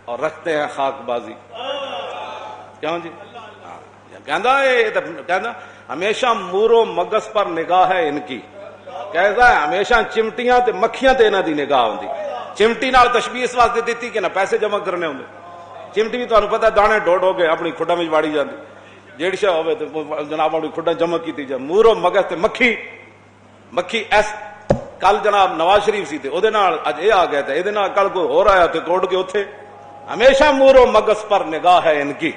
اور رکھتے ہیں خاک بازی. کیوں جی؟ کہنا ہمیشہ مور و مگس پر نگاہ ہے ان کی. کہتا ہے ہمیشہ چمٹیاں تے مکھیاں تے انہاں دی نگاہ ہوندی. چمٹی نال تشبیہ اس واسطے دیتی کہ نہ پیسے جمع کرنے ہوندے. چمٹی بھی تانوں پتہ دانے ڈوڑ ہو گئے اپنی کھڈاں وچ واڑی جاندی. جیڑی شے ہوے تے جناب اپنی کھڈاں جمع کیتی جا. مور و مگس تے مکھی ایس کل جناب نواز شریف سی تے او دے نال اج اے آ گیا تے اے دے نال کل کوئی ہور آیا تے توڑ کے اوتھے. ہمیشہ مور و مگس پر نگاہ ہے ان کی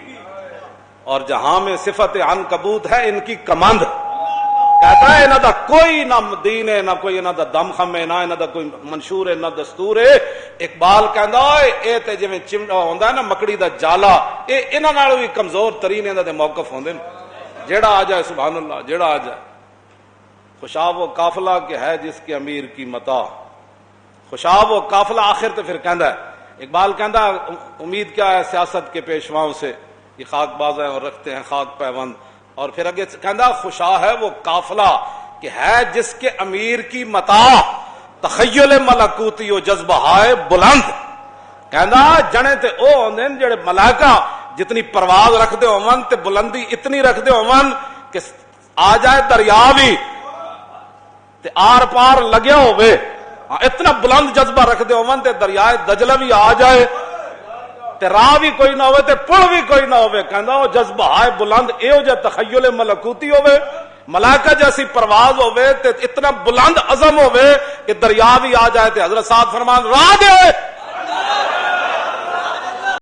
اور جہاں میں صفت عنکبوت ہے ان کی کمند. کہتا ہے انہاں دا کوئی نہ دین ہے نہ کوئی انہاں دا دم خم ہے نہ انہاں دا کوئی منشور ہے نہ دستور ہے. اقبال کہندا ہے اے تے جویں چمڑا ہوندا ہے نا مکڑی دا جالا, اے انہاں نال وی کمزور ترین انہاں دے موقف ہوندے نے. جیڑا آ جائے سبحان اللہ جیڑا آ جائے. خوشاب و قافلہ کہ ہے جس کے امیر کی متاع. خوشاب و قافلہ آخر تے پھر کہندا ہے اقبال کہندا امید کیا ہے سیاست کے پیشواؤں سے, یہ خاک باز ہیں اور رکھتے ہیں خاک پیوند. اور پھر اگے کہندا خوشا ہے وہ قافلہ کہ ہے جس کے امیر کی متاع تخیل ملکوتی و جذبہ ہائے بلند. کہندا جنے تے او ہوندے نے جڑے ملائکہ جتنی پرواز رکھدے ہون تے بلندی اتنی رکھدے ہون کہ آ جائے دریا بھی تے آر پار لگیا ہوئے. اتنا بلند جذبہ رکھدے ہون تے دریائے دجلہ بھی آ جائے تے راہ بھی کوئی نہ ہوئے تے پل بھی کوئی نہ ہوئے. کہندا او جذبہ ہائے بلند اے ہو جے تخیل ملکوتی ہوئے, ملائکہ جیسی پرواز ہوئے تے اتنا بلند عزم ہوئے کہ دریا بھی آ جائے. تے حضرت صاحب فرمان راہ دے